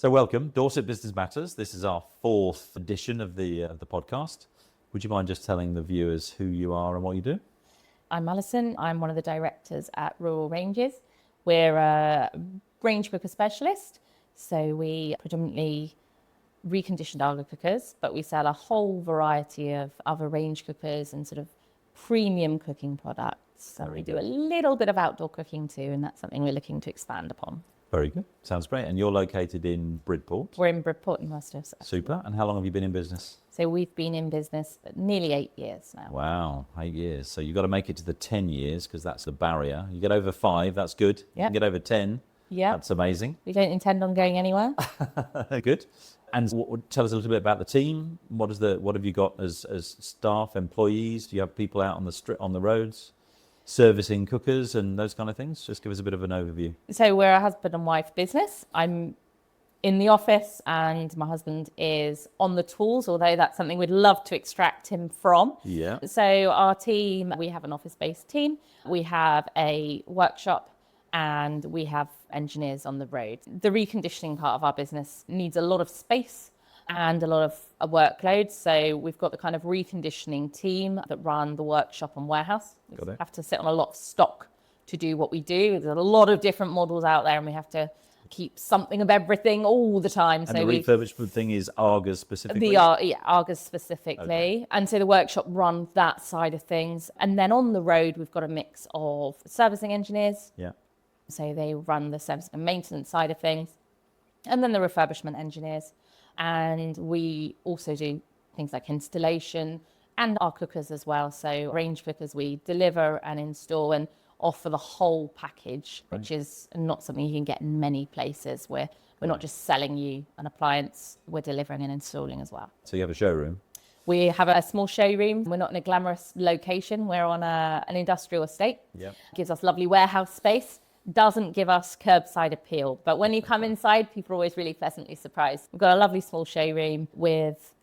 So welcome, Dorset Business Matters. This is our fourth edition of the podcast. Would you mind just telling the viewers who you are and what you do? I'm Alison. I'm one of the directors at Rural Ranges. We're a range cooker specialist. So we predominantly reconditioned Arga cookers, but we sell a whole variety of other range cookers and sort of premium cooking products. So we do a little bit of outdoor cooking too, and that's something we're looking to expand upon. Very good. Sounds great. And you're located in Bridport? We're in Bridport in Worcester. Super. And how long have you been in business? So we've been in business nearly 8 years now. Wow, 8 years. So you've got to make it to the 10 years because that's the barrier. You get over 5, that's good. Yeah. You get over 10, that's amazing. We don't intend on going anywhere. Good. And tell us a little bit about the team. What have you got as staff, employees? Do you have people out on the roads, servicing cookers and those kind of things? Just give us a bit of an overview. So we're a husband and wife business. I'm in the office and my husband is on the tools, although that's something we'd love to extract him from. Yeah. So our team, we have an office-based team. We have a workshop and we have engineers on the road. The reconditioning part of our business needs a lot of space and a lot of a workload. So we've got the kind of reconditioning team that run the workshop and warehouse. We have to sit on a lot of stock to do what we do. There's a lot of different models out there and we have to keep something of everything all the time. And so the refurbishment thing is Argas specifically? Argas specifically. Okay. And so the workshop runs that side of things. And then on the road, we've got a mix of servicing engineers. Yeah. So they run the service and maintenance side of things. And then the refurbishment engineers. And we also do things like installation and our cookers as well. So range cookers, we deliver and install and offer the whole package, which is not something you can get in many places. We're not just selling you an appliance, we're delivering and installing as well. So you have a showroom? We have a small showroom. We're not in a glamorous location. We're on an industrial estate. Yep. Gives us lovely warehouse space. Doesn't give us curbside appeal. But when you come inside, people are always really pleasantly surprised. We've got a lovely small showroom with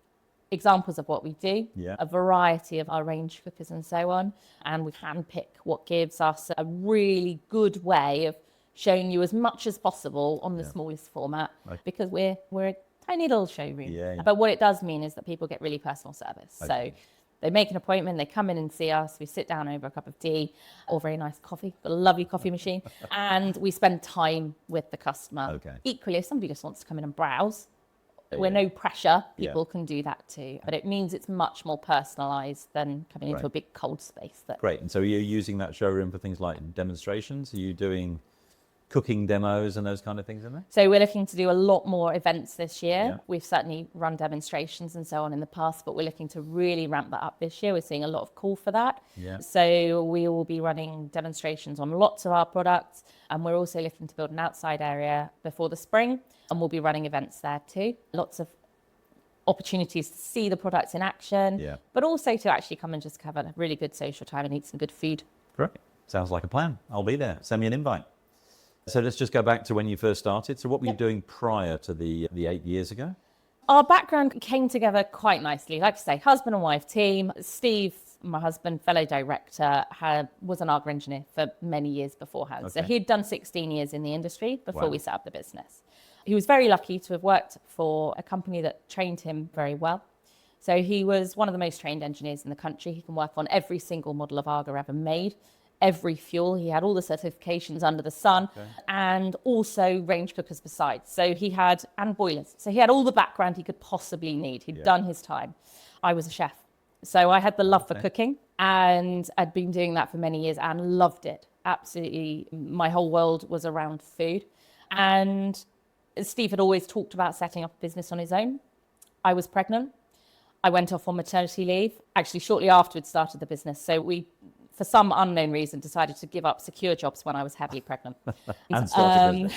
examples of what we do, a variety of our range cookers and so on. And we handpick what gives us a really good way of showing you as much as possible on the smallest format, because we're a tiny little showroom. Yeah. But what it does mean is that people get really personal service. Okay. So they make an appointment, they come in and see us, we sit down over a cup of tea or very nice coffee, got a lovely coffee machine, and we spend time with the customer. Okay. Equally, if somebody just wants to come in and browse, we're no pressure, people can do that too. But it means it's much more personalised than coming into a big cold space. Great. And so are you using that showroom for things like demonstrations? Are you doing cooking demos and those kind of things in there? So we're looking to do a lot more events this year. Yeah. We've certainly run demonstrations and so on in the past, but we're looking to really ramp that up this year. We're seeing a lot of call for that. Yeah. So we will be running demonstrations on lots of our products, and we're also looking to build an outside area before the spring, and we'll be running events there too. Lots of opportunities to see the products in action, but also to actually come and just have a really good social time and eat some good food. Great. Sounds like a plan. I'll be there. Send me an invite. So let's just go back to when you first started. So what were you doing prior to the 8 years ago? Our background came together quite nicely. Like I say, husband and wife team. Steve, my husband, fellow director, was an Arga engineer for many years beforehand. Okay. So he'd done 16 years in the industry before we set up the business. He was very lucky to have worked for a company that trained him very well. So he was one of the most trained engineers in the country. He can work on every single model of Arga ever made. Every fuel, he had all the certifications under the sun, and also range cookers besides. So he had, and boilers. So he had all the background he could possibly need. He'd done his time. I was a chef. So I had the love for cooking, and I'd been doing that for many years and loved it. Absolutely. My whole world was around food. And Steve had always talked about setting up a business on his own. I was pregnant. I went off on maternity leave. Actually, shortly after we'd started the business. So we, for some unknown reason, decided to give up secure jobs when I was heavily pregnant. And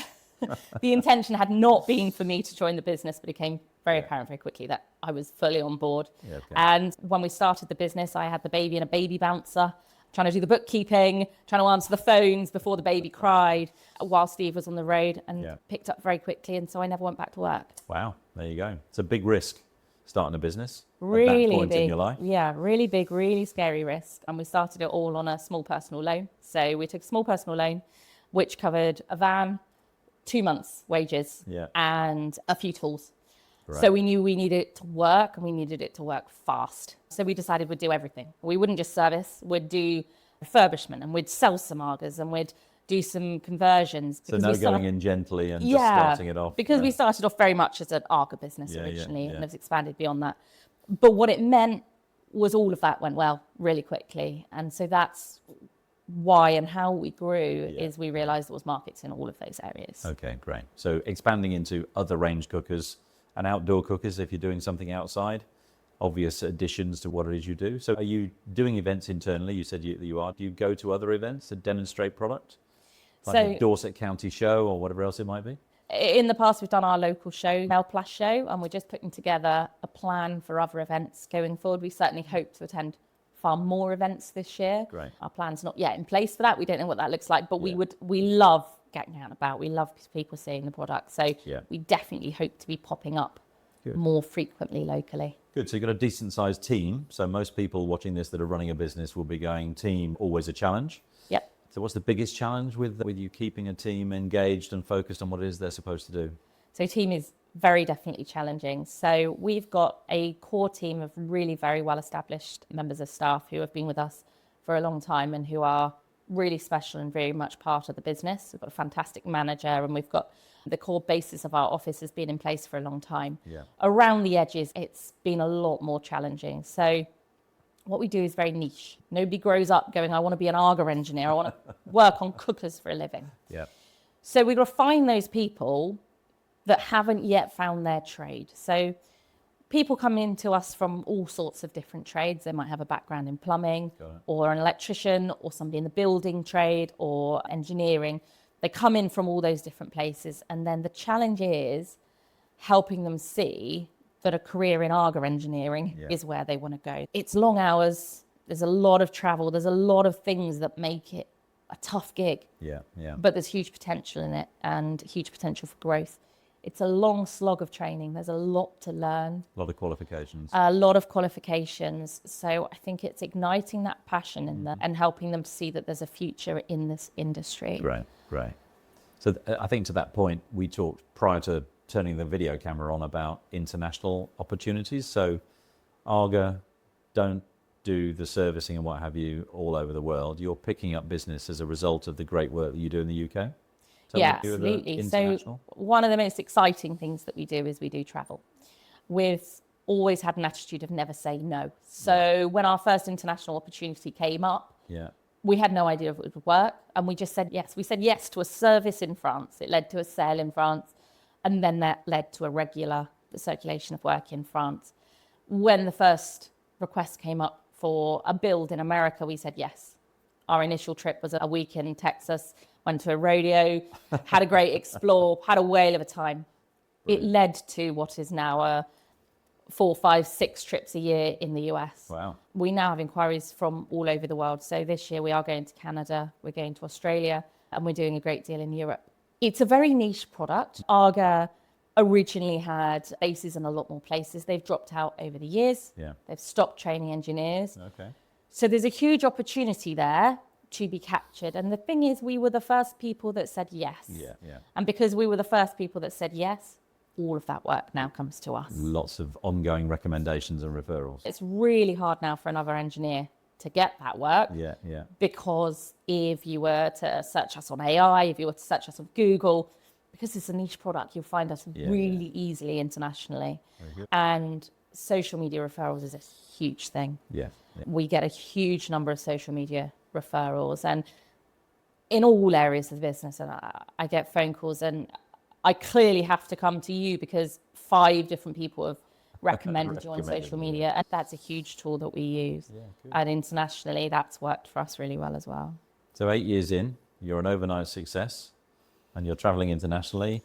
the intention had not been for me to join the business, but it became very apparent very quickly that I was fully on board. Yeah, okay. And when we started the business, I had the baby in a baby bouncer, trying to do the bookkeeping, trying to answer the phones before the baby cried, while Steve was on the road, and picked up very quickly. And so I never went back to work. Wow, there you go. It's a big risk, starting a business. Really at that point big, in your life. Yeah, really big, really scary risk. And we started it all on a small personal loan. So we took a small personal loan, which covered a van, 2 months' wages Yeah. and a few tools. Right. So we knew we needed it to work, and we needed it to work fast. So we decided we'd do everything. We wouldn't just service, we'd do refurbishment, and we'd sell some Argas, and we'd do some conversions. So no going in gently and just starting it off. Because we started off very much as an Arga business originally and have expanded beyond that. But what it meant was all of that went well really quickly. And so that's why and how we grew is we realized there was markets in all of those areas. Okay, great. So expanding into other range cookers and outdoor cookers if you're doing something outside, obvious additions to what it is you do. So are you doing events internally? You said you are. Do you go to other events to demonstrate product? Like the Dorset County Show or whatever else it might be? In the past, we've done our local show, Mel Plus Show, and we're just putting together a plan for other events going forward. We certainly hope to attend far more events this year. Great. Our plan's not yet in place for that. We don't know what that looks like, but we love getting out and about. We love people seeing the product. So we definitely hope to be popping up more frequently locally. Good. So you've got a decent sized team. So most people watching this that are running a business will be going, team, always a challenge. Yep. So what's the biggest challenge with you keeping a team engaged and focused on what it is they're supposed to do? So team is very definitely challenging. So we've got a core team of really very well established members of staff who have been with us for a long time and who are really special and very much part of the business. We've got a fantastic manager, and we've got the core basis of our office has been in place for a long time. Yeah. Around the edges, it's been a lot more challenging. So what we do is very niche. Nobody grows up going, I want to be an Arga engineer. I want to work on cookers for a living. Yeah. So we've got to find those people that haven't yet found their trade. So people come into us from all sorts of different trades. They might have a background in plumbing or an electrician or somebody in the building trade or engineering. They come in from all those different places. And then the challenge is helping them see that a career in Arga engineering is where they want to go. It's long hours. There's a lot of travel. There's a lot of things that make it a tough gig. Yeah, yeah. But there's huge potential in it and huge potential for growth. It's a long slog of training. There's a lot to learn. A lot of qualifications. A lot of qualifications. So I think it's igniting that passion in them and helping them see that there's a future in this industry. Right, right. So I think to that point, we talked prior to turning the video camera on about international opportunities. So Arga don't do the servicing and what have you all over the world. You're picking up business as a result of the great work that you do in the UK? Yeah, absolutely. So one of the most exciting things that we do is we do travel. We've always had an attitude of never say no. So when our first international opportunity came up, we had no idea if it would work. And we just said yes. We said yes to a service in France. It led to a sale in France. And then that led to a regular circulation of work in France. When the first request came up for a build in America, we said yes. Our initial trip was a week in Texas, went to a rodeo, had a great explore, had a whale of a time. Brilliant. It led to what is now 4, 5, 6 trips a year in the US. Wow. We now have inquiries from all over the world. So this year we are going to Canada, we're going to Australia, and we're doing a great deal in Europe. It's a very niche product. Arga originally had bases in a lot more places. They've dropped out over the years. Yeah. They've stopped training engineers. Okay. So there's a huge opportunity there to be captured. And the thing is, we were the first people that said yes. Yeah, yeah. And because we were the first people that said yes, all of that work now comes to us. Lots of ongoing recommendations and referrals. It's really hard now for another engineer to get that work. Yeah, yeah. Because if you were to search us on AI, if you were to search us on Google, because it's a niche product, you'll find us really easily internationally. And social media referrals is a huge thing. Yeah, yeah. We get a huge number of social media referrals, and in all areas of the business. And I get phone calls, and I clearly have to come to you because 5 different people have recommended you on social media, and that's a huge tool that we use. Yeah, good. And internationally, that's worked for us really well as well. So 8 years in, you're an overnight success, and you're traveling internationally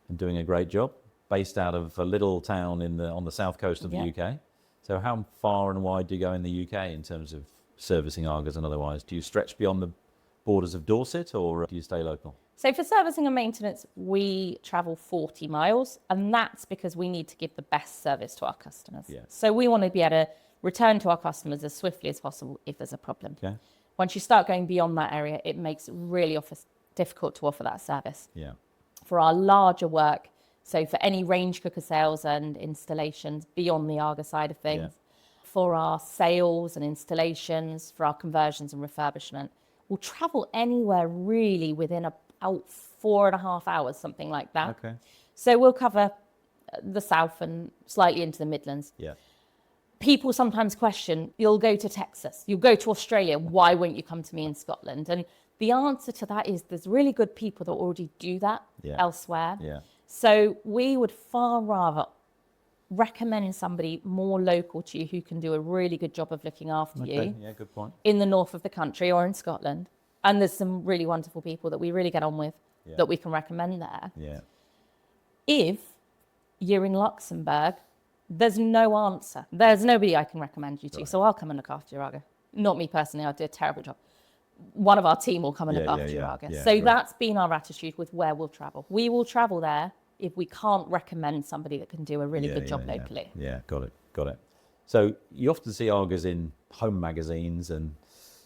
and doing a great job, based out of a little town on the south coast of the UK. So how far and wide do you go in the UK in terms of servicing Argas and otherwise? Do you stretch beyond the borders of Dorset, or do you stay local? So for servicing and maintenance, we travel 40 miles, and that's because we need to give the best service to our customers. Yeah. So we want to be able to return to our customers as swiftly as possible if there's a problem. Okay. Once you start going beyond that area, it makes it really difficult to offer that service. Yeah. For our larger work, so for any range cooker sales and installations beyond the Arga side of things, for our sales and installations, for our conversions and refurbishment, we'll travel anywhere really within about 4.5 hours, something like that. Okay. So we'll cover the south and slightly into the Midlands. Yeah. People sometimes question, you'll go to Texas, you'll go to Australia, why won't you come to me in Scotland? And the answer to that is there's really good people that already do that elsewhere. Yeah. So we would far rather recommend somebody more local to you who can do a really good job of looking after you. Yeah, good point. In the north of the country or in Scotland. And there's some really wonderful people that we really get on with that we can recommend there. Yeah. If you're in Luxembourg, there's no answer. There's nobody I can recommend you to. Right. So I'll come and look after your Arga. Not me personally, I'll do a terrible job. One of our team will come and look after your Arga. So that's been our attitude with where we'll travel. We will travel there if we can't recommend somebody that can do a really good job locally. Yeah, got it. So you often see Argas in home magazines, and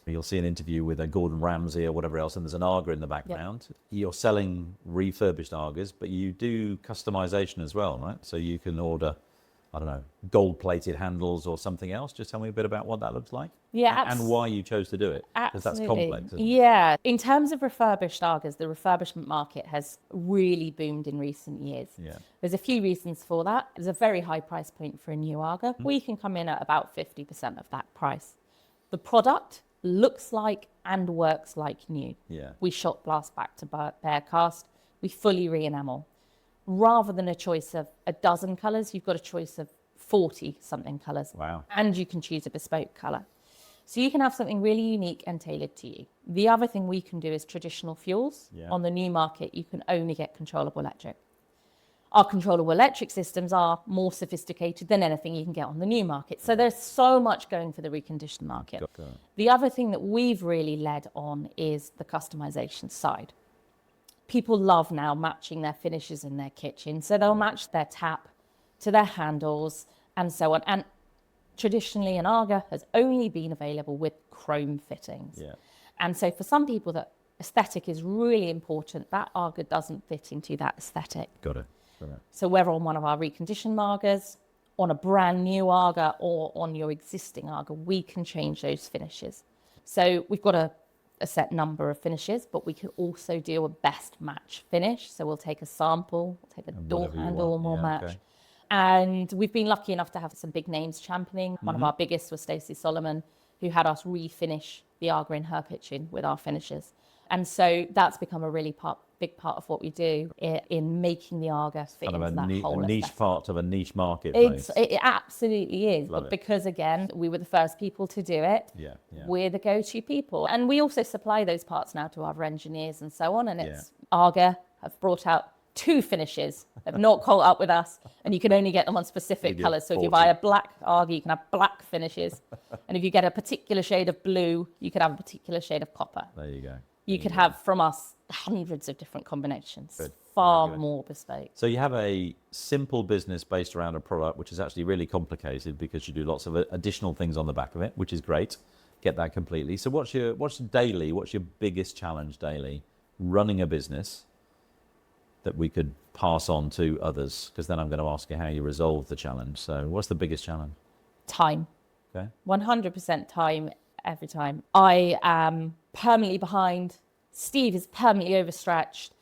you'll see an interview with a Gordon Ramsay or whatever else, and there's an Arga in the background. Yep. You're selling refurbished Argas, but you do customization as well, right? So you can order, I don't know, gold-plated handles or something else. Just tell me a bit about what that looks like. Yeah, and why you chose to do it. Because that's complex, isn't it? Yeah. In terms of refurbished Argas, the refurbishment market has really boomed in recent years. Yeah. There's a few reasons for that. There's a very high price point for a new Arga. We can come in at about 50% of that price. The product looks like and works like new. Yeah. We shot blast back to bare cast. We fully re-enamel. Rather than a choice of a dozen colours, you've got a choice of 40 something colours. Wow. And you can choose a bespoke colour. So you can have something really unique and tailored to you. The other thing we can do is traditional fuels. Yeah. On the new market, you can only get controllable electric. Our controllable electric systems are more sophisticated than anything you can get on the new market. So there's so much going for the reconditioned market. The other thing that we've really led on is the customization side. People love now matching their finishes in their kitchen. So they'll match their tap to their handles and so on. And traditionally, an Arga has only been available with chrome fittings. Yeah. And so for some people, that aesthetic is really important. That Arga doesn't fit into that aesthetic. Got it. So whether on one of our reconditioned Argas, on a brand new Arga, or on your existing Arga, we can change those finishes. So we've got a set number of finishes, but we can also do a best match finish. So we'll take a sample, we'll take a door handle, and we'll match. Okay. And we've been lucky enough to have some big names championing. One of our biggest was Stacey Solomon, who had us refinish the Arga in her kitchen with our finishes. And so that's become a really big part of what we do in making the Arga fit into that whole niche aesthetic. Part of a niche marketplace. It absolutely is. But because, again, we were the first people to do it, we're the go-to people. And we also supply those parts now to our engineers and so on. And it's Arga have brought out 2 finishes. They've not caught up with us, and you can only get them on specific colours. So if you buy a black Arga, you can have black finishes. And if you get a particular shade of blue, you could have a particular shade of copper. There you go. You could have from us hundreds of different combinations, good. Far more bespoke. So you have a simple business based around a product, which is actually really complicated because you do lots of additional things on the back of it, which is great. Get that completely. So what's your biggest challenge daily running a business that we could pass on to others? Because then I'm going to ask you how you resolve the challenge. So what's the biggest challenge? Time. Okay. 100% time every time. I am permanently behind. Steve is permanently overstretched.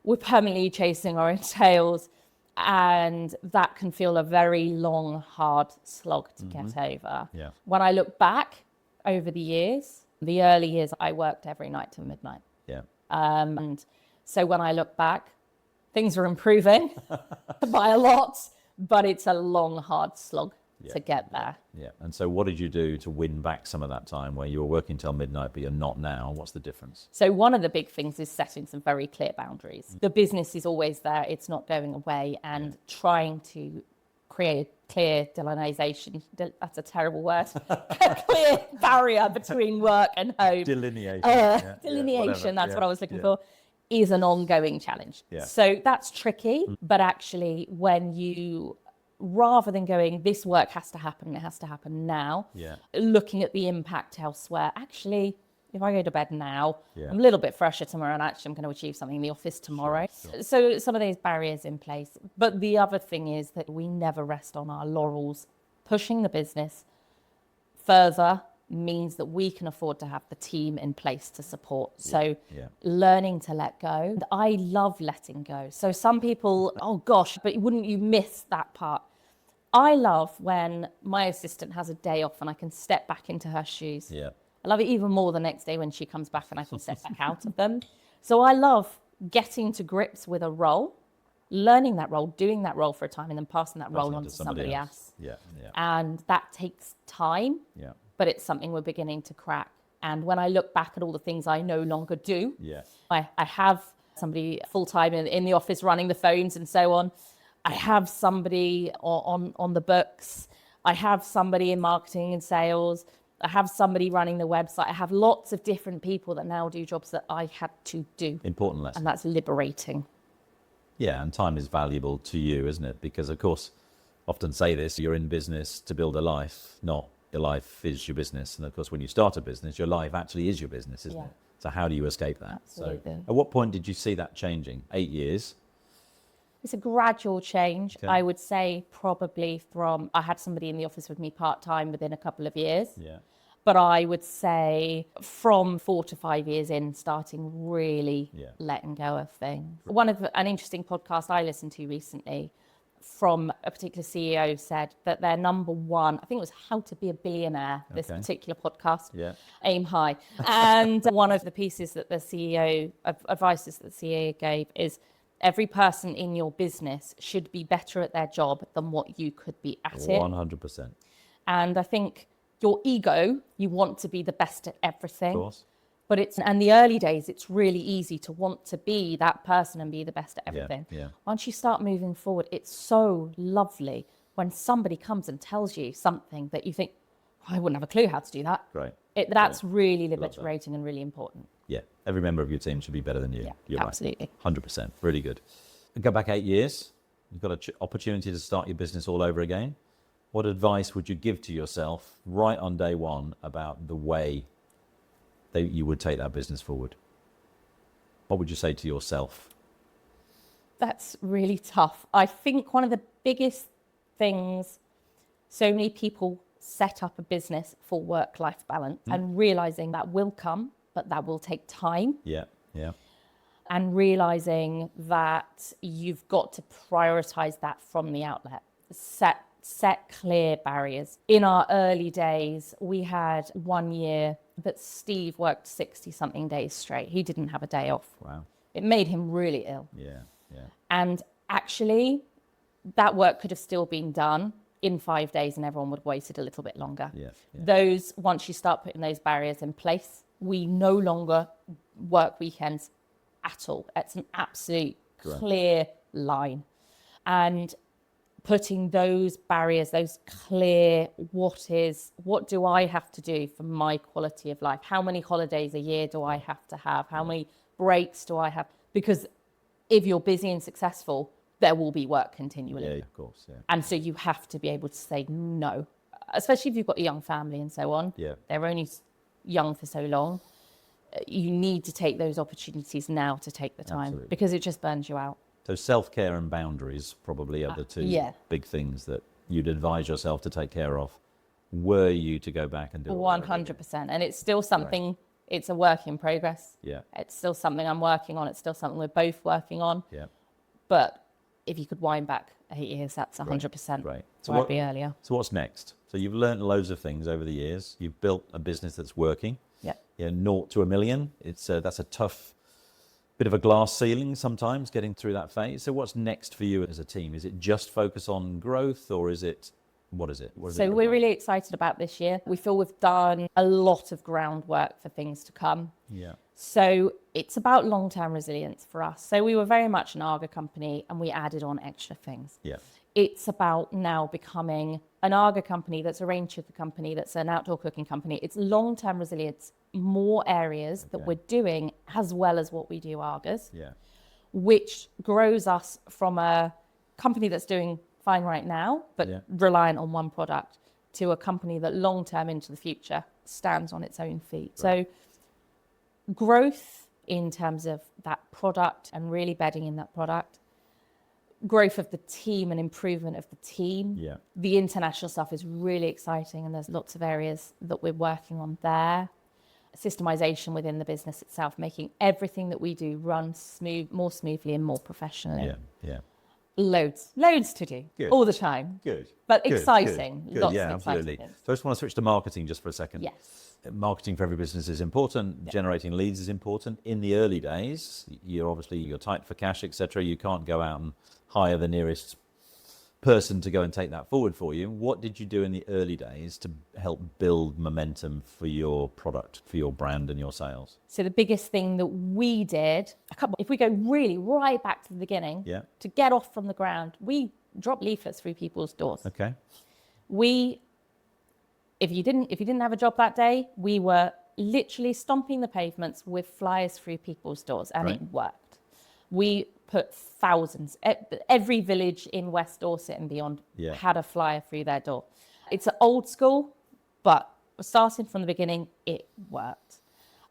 We're permanently chasing our own tails. And that can feel a very long, hard slog to get over. Yeah. When I look back over the years, the early years, I worked every night till midnight. Yeah. And so when I look back, things are improving by a lot, but it's a long, hard slog to get there. Yeah. And so what did you do to win back some of that time where you were working till midnight, but you're not now? What's the difference? So one of the big things is setting some very clear boundaries. The business is always there. It's not going away, and trying to create a clear delineation. That's a terrible word. A clear barrier between work and home. Delineation. Delineation. That's what I was looking for. Is an ongoing challenge. Yeah. So that's tricky, but actually when you, rather than going, this work has to happen, it has to happen now, looking at the impact elsewhere, actually if I go to bed now, Yeah. I'm a little bit fresher tomorrow, and actually I'm going to achieve something in the office tomorrow. Sure. So some of those barriers in place. But the other thing is that we never rest on our laurels. Pushing the business further means that we can afford to have the team in place to support. So learning to let go. I love letting go. So some people, oh gosh, but wouldn't you miss that part? I love when my assistant has a day off and I can step back into her shoes. Yeah. I love it even more the next day when she comes back and I can step back out of them. So I love getting to grips with a role, learning that role, doing that role for a time, and then passing that role on to somebody else. Yeah, yeah. And that takes time, but it's something we're beginning to crack. And when I look back at all the things I no longer do, I have somebody full-time in the office running the phones and so on. I have somebody on the books. I have somebody in marketing and sales. I have somebody running the website. I have lots of different people that now do jobs that I had to do. Important lesson. And that's liberating. Yeah, and time is valuable to you, isn't it? Because, of course, often say this, you're in business to build a life, not your life is your business. And, of course, when you start a business, your life actually is your business, isn't it? So how do you escape that? Absolutely. So at what point did you see that changing? 8 years? It's a gradual change. Okay. I would say probably from, I had somebody in the office with me part-time within a couple of years. Yeah. But I would say from 4 to 5 years in, starting really letting go of things. One of an interesting podcast I listened to recently from a particular CEO said that their number one, I think it was How to Be a Billionaire, this particular podcast, aim high. And one of the pieces that the CEO, advices that the CEO gave is, every person in your business should be better at their job than what you could be at it. 100%. And I think your ego, you want to be the best at everything. Of course. But and the early days, it's really easy to want to be that person and be the best at everything. Yeah. Once you start moving forward, it's so lovely when somebody comes and tells you something that you think, I wouldn't have a clue how to do that. Great. That's really liberating and really important. Yeah, every member of your team should be better than you. Yeah, You're absolutely. Right. 100%. Really good. Go back 8 years. You've got an opportunity to start your business all over again. What advice would you give to yourself right on day one about the way that you would take that business forward? What would you say to yourself? That's really tough. I think one of the biggest things, so many people set up a business for work-life balance and realizing that will come, but that will take time. Yeah. And realizing that you've got to prioritize that from the outlet. Set clear barriers. In our early days, we had 1 year that Steve worked 60-something days straight. He didn't have a day off. Wow. It made him really ill. Yeah. And actually, that work could have still been done in 5 days and everyone would have waited a little bit longer. Yeah. Those, once you start putting those barriers in place, we no longer work weekends at all. It's an absolute clear line. And putting those barriers, those clear, what do I have to do for my quality of life? How many holidays a year do I have to have? How many breaks do I have? Because if you're busy and successful, there will be work continually. Yeah, of course. Yeah. And so you have to be able to say no, especially if you've got a young family and so on. Yeah. They're only young for so long. You need to take those opportunities now to take the time because it just burns you out. So self-care and boundaries probably are the two big things that you'd advise yourself to take care of were you to go back and do it. 100%. And it's still something, it's a work in progress. Yeah. It's still something I'm working on. It's still something we're both working on. Yeah. But if you could wind back 8 years, that's 100%. Right. So I'd be earlier. So what's next? So you've learned loads of things over the years. You've built a business that's working. Yeah. 0 to 1 million. That's a tough bit of a glass ceiling sometimes getting through that phase. So what's next for you as a team? Is it just focus on growth or is it, what is it? So we're really excited about this year. We feel we've done a lot of groundwork for things to come. Yeah. So it's about long-term resilience for us. So we were very much an Arga company and we added on extra things. Yeah. It's about now becoming an Arga company that's a range sugar company, that's an outdoor cooking company. It's long-term resilience, more areas that we're doing as well as what we do Argas, which grows us from a company that's doing fine right now, but reliant on one product, to a company that long-term into the future stands on its own feet. So growth in terms of that product and really bedding in that product, growth of the team and improvement of the team. Yeah. The international stuff is really exciting, and there's lots of areas that we're working on there. Systemization within the business itself, making everything that we do run more smoothly and more professionally. Yeah. Yeah. Loads to do. Good. All the time. Good. But Good, exciting. Good. Lots Yeah, of exciting absolutely. things. So I just want to switch to marketing just for a second. Yes. Marketing for every business is important. Yeah. Generating leads is important. In the early days, you're tight for cash, etc. You can't go out and hire the nearest person to go and take that forward for you. What did you do in the early days to help build momentum for your product, for your brand and your sales? So the biggest thing that we did, if we go really right back to the beginning, Yeah. to get off from the ground, we dropped leaflets through people's doors. Okay. If you didn't have a job that day, we were literally stomping the pavements with flyers through people's doors, and Right. it worked. We put thousands, every village in West Dorset and beyond Yeah. had a flyer through their door. It's old school, but starting from the beginning, it worked.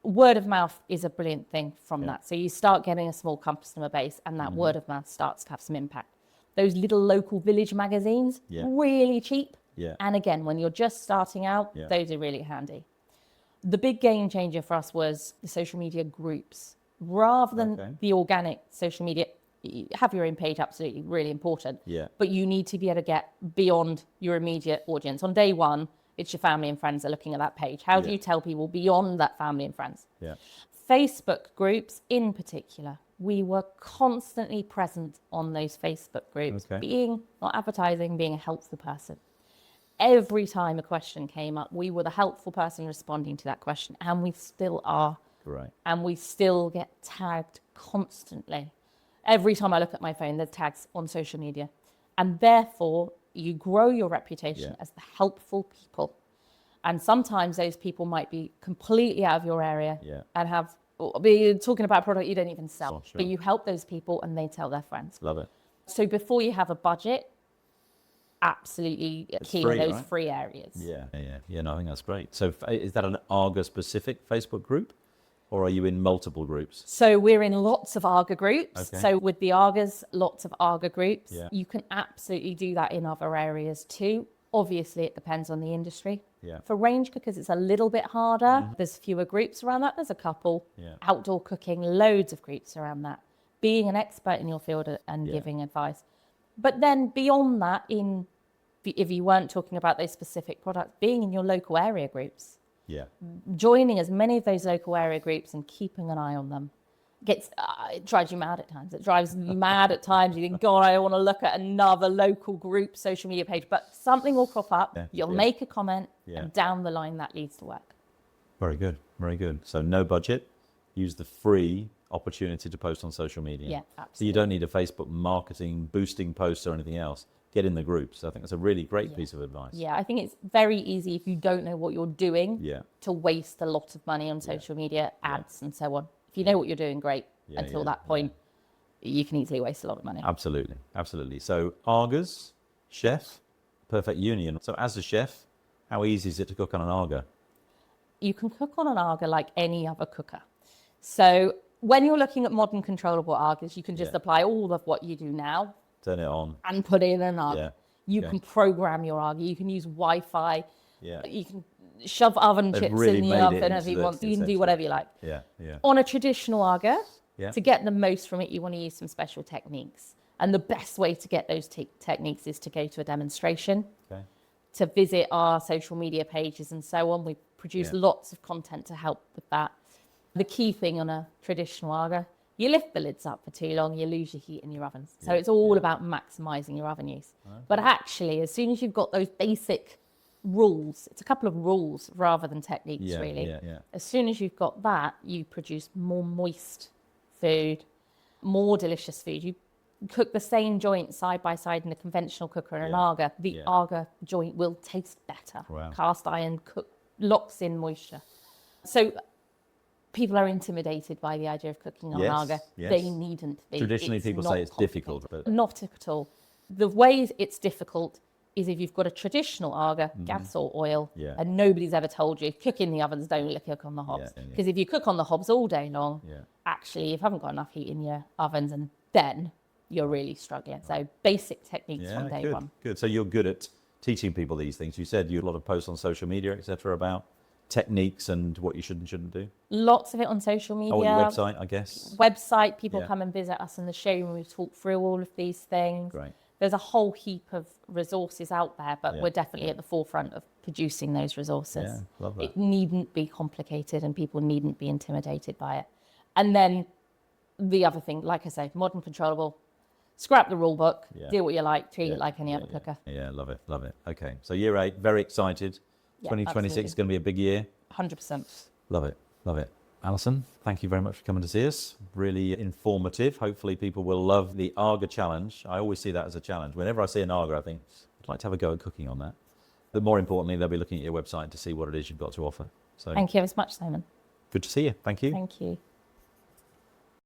Word of mouth is a brilliant thing from that. So you start getting a small customer base, and that word of mouth starts to have some impact. Those little local village magazines, really cheap. Yeah. And again, when you're just starting out, those are really handy. The big game changer for us was the social media groups. Rather than the organic social media, have your own page, absolutely, really important. Yeah. But you need to be able to get beyond your immediate audience. On day one, it's your family and friends are looking at that page. How do you tell people beyond that family and friends? Yeah. Facebook groups in particular, we were constantly present on those Facebook groups, not advertising, being a helpful person. Every time a question came up, we were the helpful person responding to that question, and we still are. Right. And we still get tagged constantly. Every time I look at my phone, there's tags on social media. And therefore, you grow your reputation as the helpful people. And sometimes those people might be completely out of your area and be talking about a product you don't even sell. Oh, sure. But you help those people and they tell their friends. Love it. So before you have a budget, absolutely key in those free areas. Yeah, no, I think that's great. So is that an Arga specific Facebook group, or are you in multiple groups? So we're in lots of Arga groups. Okay. So with the Argas, lots of Arga groups. Yeah. You can absolutely do that in other areas too. Obviously, it depends on the industry. Yeah. For range cookers, it's a little bit harder. There's fewer groups around that. There's a couple. Yeah. Outdoor cooking, loads of groups around that. Being an expert in your field and giving advice. But then beyond that, if you weren't talking about those specific products, being in your local area groups. Yeah. Joining as many of those local area groups and keeping an eye on them. It drives you mad at times. It drives you mad at times. You think, God, I want to look at another local group social media page. But something will crop up. You'll make a comment, and down the line, that leads to work. Very good. Very good. So no budget. Use the free opportunity to post on social media. Yeah, absolutely. So you don't need a Facebook marketing boosting post or anything else. Get in the groups. I think that's a really great piece of advice. Yeah, I think it's very easy if you don't know what you're doing to waste a lot of money on social media, ads and so on. If you know what you're doing, great. Until that point, you can easily waste a lot of money. Absolutely. Absolutely. So Argas, chef, perfect union. So as a chef, how easy is it to cook on an Arga? You can cook on an Arga like any other cooker. So when you're looking at modern controllable Argas, you can just apply all of what you do now. Turn it on. And put it in an Arga. Yeah. You can program your Arga. You can use Wi-Fi. Yeah. You can shove oven chips really in the oven if you want. You can do whatever you like. Yeah, yeah. On a traditional Arga, to get the most from it, you want to use some special techniques. And the best way to get those techniques is to go to a demonstration, to visit our social media pages and so on. We produce lots of content to help with that. The key thing on a traditional Arga, you lift the lids up for too long, you lose your heat in your ovens. So it's all about maximising your oven use. Okay. But actually, as soon as you've got those basic rules, it's a couple of rules rather than techniques, really. As soon as you've got that, you produce more moist food, more delicious food. You cook the same joint side by side in a conventional cooker and an Arga. The Arga joint will taste better. Wow. Cast iron locks in moisture. So people are intimidated by the idea of cooking on Arga. They needn't be. Traditionally, people say it's difficult. But not at all. The way it's difficult is if you've got a traditional Aga, gas or oil, Yeah. and nobody's ever told you, cook in the ovens, don't cook on the hobs. Because if you cook on the hobs all day long, actually, you haven't got enough heat in your ovens, and then you're really struggling. So basic techniques from day one. Good. So you're good at teaching people these things. You said you had a lot of posts on social media, etc., about techniques and what you should and shouldn't do. Lots of it on social media. Oh, your website, I guess. Website, people come and visit us in the showroom. We talk through all of these things. Great. There's a whole heap of resources out there, but we're definitely at the forefront of producing those resources. Yeah, love that. It needn't be complicated and people needn't be intimidated by it. And then the other thing, like I say, modern, controllable, scrap the rule book, do what you like, treat it like any other cooker. Yeah, love it. Okay, so year 8, very excited. 2026 is going to be a big year. 100%. Love it. Alison, thank you very much for coming to see us. Really informative. Hopefully people will love the Aga challenge. I always see that as a challenge. Whenever I see an Aga, I think, I'd like to have a go at cooking on that. But more importantly, they'll be looking at your website to see what it is you've got to offer. So thank you very much, Simon. good to see you. Thank you. Thank you.